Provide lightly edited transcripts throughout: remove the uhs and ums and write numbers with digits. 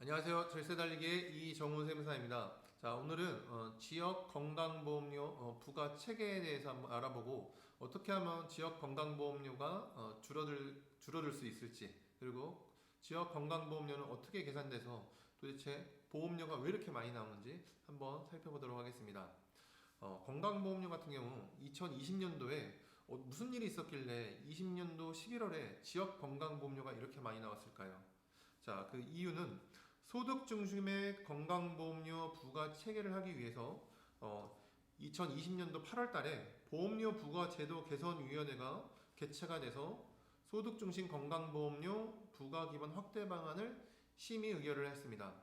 안녕하세요. 절세 달리기의 이정훈 세무사입니다. 자, 오늘은 지역 건강보험료 부과 체계에 대해서 한번 알아보고 어떻게 하면 지역 건강보험료가 줄어들 수 있을지, 그리고 지역 건강보험료는 어떻게 계산돼서 도대체 보험료가 왜 이렇게 많이 나오는지 한번 살펴보도록 하겠습니다. 건강보험료 같은 경우 2020년도에 무슨 일이 있었길래 20년도 11월에 지역 건강보험료가 이렇게 많이 나왔을까요? 자, 그 이유는 소득 중심의 건강보험료 부과 체계를 하기 위해서 2020년도 8월 달에 보험료 부과 제도 개선위원회가 개최가 돼서 소득 중심 건강보험료 부과 기반 확대 방안을 심의 의결을 했습니다.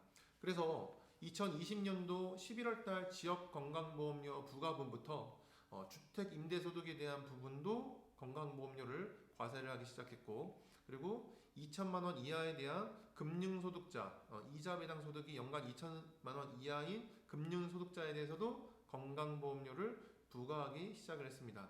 그래서 2020년도 11월 달 지역 건강보험료 부과분부터 주택 임대소득에 대한 부분도 건강보험료를 과세를 하기 시작했고, 그리고 2천만 원 이하에 대한 금융소득자, 이자 배당 소득이 연간 2천만 원 이하인 금융소득자에 대해서도 건강보험료를 부과하기 시작을 했습니다.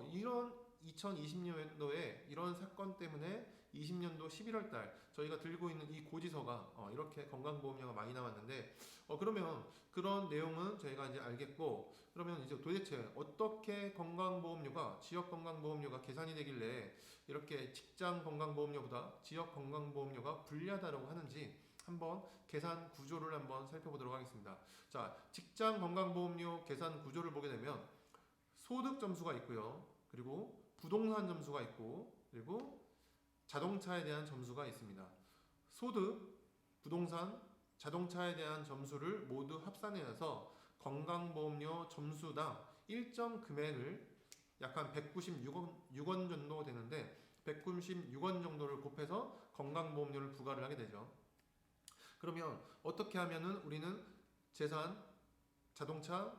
이런 2020년도에 이런 사건 때문에 20년도 11월 달 저희가 들고 있는 이 고지서가 이렇게 건강보험료가 많이 나왔는데, 그러면 그런 내용은 저희가 이제 알겠고, 그러면 이제 도대체 어떻게 건강보험료가 지역 건강보험료가 계산이 되길래 이렇게 직장 건강보험료보다 지역 건강보험료가 불리하다고 하는지 한번 계산 구조를 한번 살펴보도록 하겠습니다. 자, 직장 건강보험료 계산 구조를 보게 되면 소득 점수가 있고요. 그리고 부동산 점수가 있고, 그리고 자동차에 대한 점수가 있습니다. 소득, 부동산, 자동차에 대한 점수를 모두 합산해서 건강보험료 점수당 일정 금액을 약 한 196원 정도 되는데 196원 정도를 곱해서 건강보험료를 부과를 하게 되죠. 그러면 어떻게 하면은 우리는 재산, 자동차,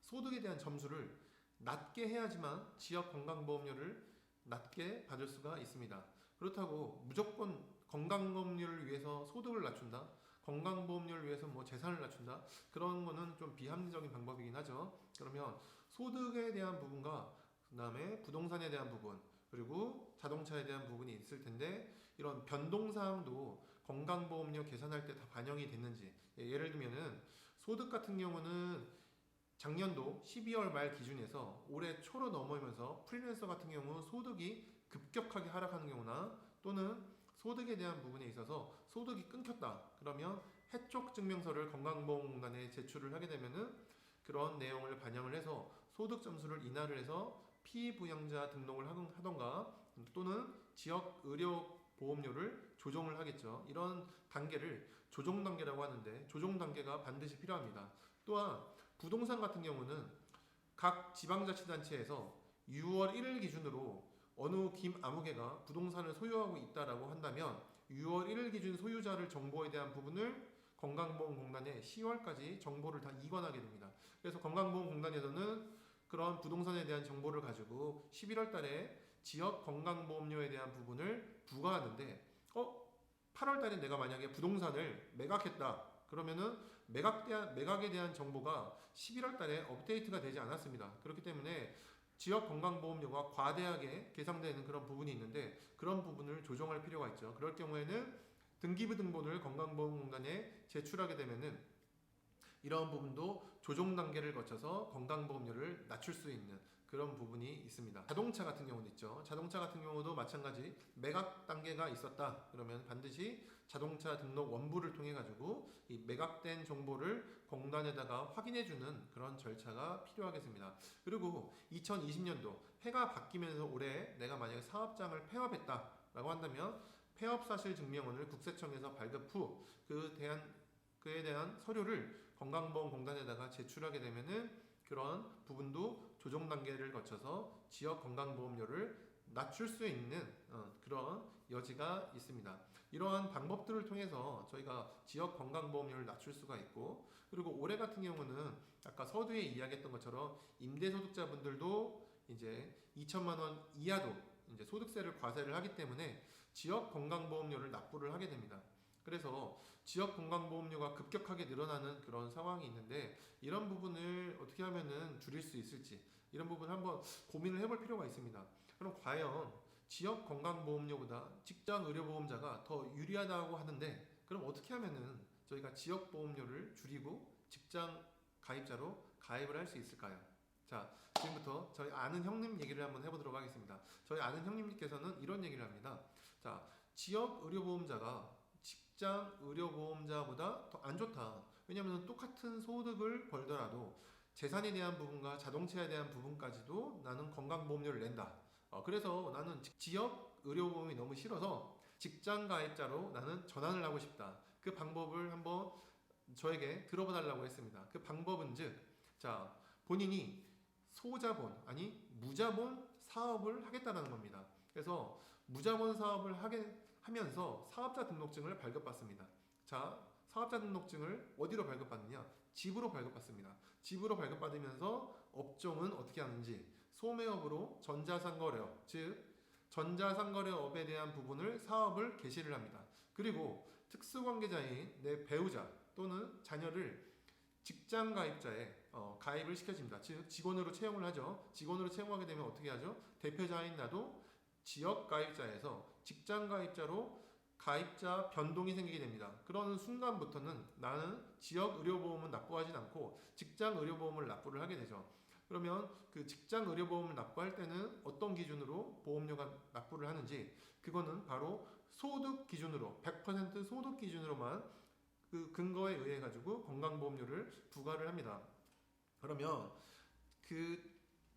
소득에 대한 점수를 낮게 해야지만 지역 건강보험료를 낮게 받을 수가 있습니다. 그렇다고 무조건 건강보험료를 위해서 소득을 낮춘다, 건강보험료를 위해서 뭐 재산을 낮춘다, 그런 거는 좀 비합리적인 방법이긴 하죠. 그러면 소득에 대한 부분과 그 다음에 부동산에 대한 부분, 그리고 자동차에 대한 부분이 있을 텐데, 이런 변동사항도 건강보험료 계산할 때 다 반영이 됐는지, 예를 들면은 소득 같은 경우는 작년도 12월 말 기준에서 올해 초로 넘어오면서 프리랜서 같은 경우 소득이 급격하게 하락하는 경우나, 또는 소득에 대한 부분에 있어서 소득이 끊겼다 그러면 해촉 증명서를 건강보험공단에 제출을 하게 되면은 그런 내용을 반영을 해서 소득 점수를 인하를 해서 피부양자 등록을 하던가, 또는 지역 의료 보험료를 조정을 하겠죠. 이런 단계를 조정 단계라고 하는데, 조정 단계가 반드시 필요합니다. 또한 부동산 같은 경우는 각 지방자치단체에서 6월 1일 기준으로 어느 김아무개가 부동산을 소유하고 있다라고 한다면 6월 1일 기준 소유자를 정보에 대한 부분을 건강보험공단에 10월까지 정보를 다 이관하게 됩니다. 그래서 건강보험공단에서는 그런 부동산에 대한 정보를 가지고 11월 달에 지역 건강보험료에 대한 부분을 부과하는데, 8월 달에 내가 만약에 부동산을 매각했다 그러면은 매각에 대한 정보가 11월 달에 업데이트가 되지 않았습니다. 그렇기 때문에 지역 건강보험료가 과대하게 계상되는 그런 부분이 있는데, 그런 부분을 조정할 필요가 있죠. 그럴 경우에는 등기부 등본을 건강보험공단에 제출하게 되면은 이런 부분도 조정 단계를 거쳐서 건강보험료를 낮출 수 있는 그런 부분이 있습니다. 자동차 같은 경우도 있죠. 자동차 같은 경우도 마찬가지 매각 단계가 있었다 그러면 반드시 자동차 등록 원부를 통해 가지고 이 매각된 정보를 공단에다가 확인해 주는 그런 절차가 필요하겠습니다. 그리고 2020년도 해가 바뀌면서 올해 내가 만약에 사업장을 폐업했다 라고 한다면 폐업 사실 증명원을 국세청에서 발급 후 그에 대한 서류를 건강보험공단에다가 제출하게 되면은 그런 부분도 조정 단계를 거쳐서 지역 건강보험료를 낮출 수 있는 그런 여지가 있습니다. 이러한 방법들을 통해서 저희가 지역 건강보험료를 낮출 수가 있고, 그리고 올해 같은 경우는 아까 서두에 이야기했던 것처럼 임대소득자분들도 이제 2천만 원 이하도 이제 소득세를 과세를 하기 때문에 지역 건강보험료를 납부를 하게 됩니다. 그래서 지역 건강보험료가 급격하게 늘어나는 그런 상황이 있는데, 이런 부분을 어떻게 하면은 줄일 수 있을지 이런 부분 한번 고민을 해볼 필요가 있습니다. 그럼 과연 지역 건강보험료보다 직장 의료보험자가 더 유리하다고 하는데 그럼 어떻게 하면은 저희가 지역보험료를 줄이고 직장 가입자로 가입을 할 수 있을까요? 자, 지금부터 저희 아는 형님 얘기를 한번 해보도록 하겠습니다. 저희 아는 형님께서는 이런 얘기를 합니다. 자, 지역 의료보험자가 직장 의료보험자보다 더 안 좋다. 왜냐하면 똑같은 소득을 벌더라도 재산에 대한 부분과 자동차에 대한 부분까지도 나는 건강보험료를 낸다. 그래서 나는 지역 의료보험이 너무 싫어서 직장 가입자로 나는 전환을 하고 싶다. 그 방법을 한번 저에게 들어봐 달라고 했습니다. 그 방법은 자, 본인이 소자본, 아니 무자본 사업을 하겠다는 겁니다. 그래서 무자본 사업을 하면서 사업자 등록증을 발급받습니다. 자, 사업자 등록증을 어디로 발급받느냐? 집으로 발급받습니다. 집으로 발급받으면서 업종은 어떻게 하는지 소매업으로 전자상거래업, 즉 전자상거래업에 대한 부분을 사업을 개시를 합니다. 그리고 특수관계자인 내 배우자 또는 자녀를 직장 가입자에 가입을 시켜줍니다. 즉 직원으로 채용을 하죠. 직원으로 채용하게 되면 어떻게 하죠? 대표자인 나도 지역 가입자에서 직장 가입자로 가입자 변동이 생기게 됩니다. 그런 순간부터는 나는 지역 의료보험은 납부하지 않고 직장 의료보험을 납부를 하게 되죠. 그러면 그 직장 의료보험을 납부할 때는 어떤 기준으로 보험료가 납부를 하는지 그거는 바로 소득 기준으로 100% 소득 기준으로만 그 근거에 의해 가지고 건강보험료를 부과를 합니다. 그러면 그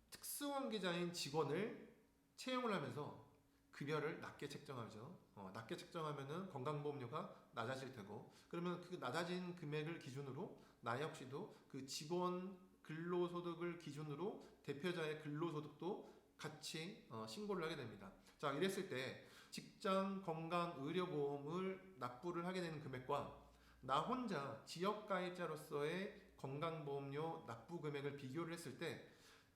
특수관계자인 직원을 채용을 하면서 급여를 낮게 책정하죠. 낮게 책정하면은 건강보험료가 낮아질 테고 그러면 그 낮아진 금액을 기준으로 나 역시도 그 직원 근로소득을 기준으로 대표자의 근로소득도 같이 신고를 하게 됩니다. 자, 이랬을 때 직장 건강의료보험을 납부를 하게 되는 금액과 나 혼자 지역가입자로서의 건강보험료 납부 금액을 비교를 했을 때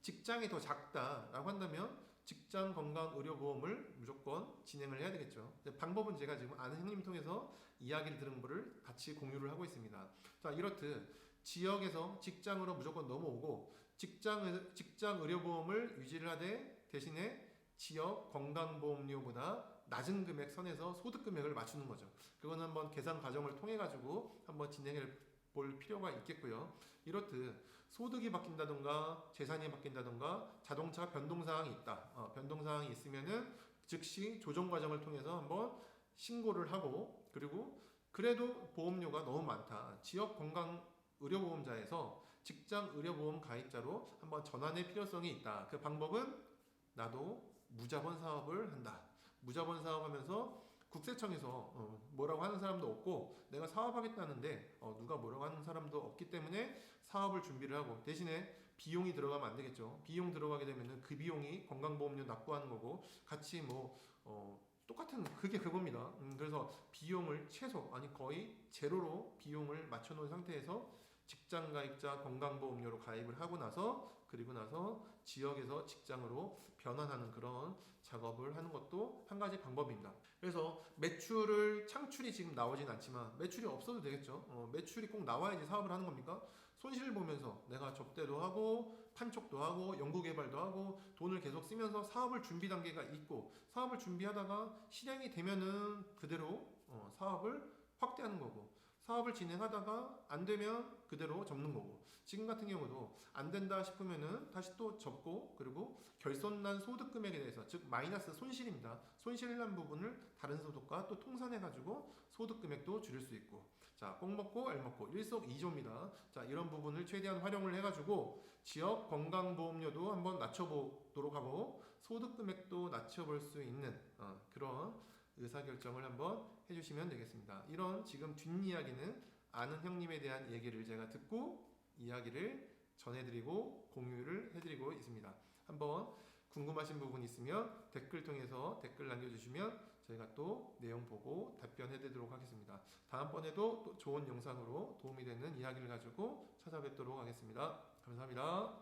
직장이 더 작다라고 한다면 직장 건강의료보험을 무조건 진행을 해야 되겠죠. 방법은 제가 지금 아는 형님 통해서 이야기를 들은 거를 같이 공유를 하고 있습니다. 자, 이렇듯 지역에서 직장으로 무조건 넘어오고 직장 의료보험을 유지를 하되 대신에 지역 건강보험료보다 낮은 금액 선에서 소득 금액을 맞추는 거죠. 그거는 한번 계산 과정을 통해 가지고 한번 진행해 볼 필요가 있겠고요. 이렇듯 소득이 바뀐다던가 재산이 바뀐다던가 자동차 변동사항이 있다. 변동사항이 있으면은 즉시 조정 과정을 통해서 한번 신고를 하고 그리고 그래도 보험료가 너무 많다. 지역 건강 의료보험자에서 직장 의료보험 가입자로 한번 전환의 필요성이 있다. 그 방법은 나도 무자본 사업을 한다. 무자본 사업하면서 국세청에서 뭐라고 하는 사람도 없고 내가 사업하겠다는데 누가 뭐라고 하는 사람도 없기 때문에 사업을 준비를 하고 대신에 비용이 들어가면 안 되겠죠. 비용 들어가게 되면은 그 비용이 건강보험료 납부하는 거고 같이 똑같은 그게 그겁니다. 그래서 비용을 최소 아니 거의 제로로 비용을 맞춰놓은 상태에서 직장 가입자 건강보험료로 가입을 하고 나서 그리고 나서 지역에서 직장으로 변환하는 그런 작업을 하는 것도 한 가지 방법입니다. 그래서 매출을 창출이 지금 나오진 않지만 매출이 없어도 되겠죠. 매출이 꼭 나와야지 사업을 하는 겁니까? 손실을 보면서 내가 접대도 하고 판촉도 하고 연구개발도 하고 돈을 계속 쓰면서 사업을 준비 단계가 있고 사업을 준비하다가 실행이 되면은 그대로 사업을 확대하는 거고 사업을 진행하다가 안 되면 그대로 접는 거고 지금 같은 경우도 안 된다 싶으면은 다시 또 접고 그리고 결손난 소득 금액에 대해서 즉 마이너스 손실입니다. 손실난 부분을 다른 소득과 또 통산해 가지고 소득 금액도 줄일 수 있고 자, 꼭 먹고 알 먹고 일석이조입니다. 자, 이런 부분을 최대한 활용을 해 가지고 지역 건강보험료도 한번 낮춰보도록 하고 소득 금액도 낮춰볼 수 있는 그런 의사결정을 한번 해주시면 되겠습니다. 이런 지금 뒷이야기는 아는 형님에 대한 얘기를 제가 듣고 이야기를 전해드리고 공유를 해드리고 있습니다. 한번 궁금하신 부분 있으면 댓글 통해서 댓글 남겨주시면 저희가 또 내용 보고 답변해드리도록 하겠습니다. 다음번에도 또 좋은 영상으로 도움이 되는 이야기를 가지고 찾아뵙도록 하겠습니다. 감사합니다.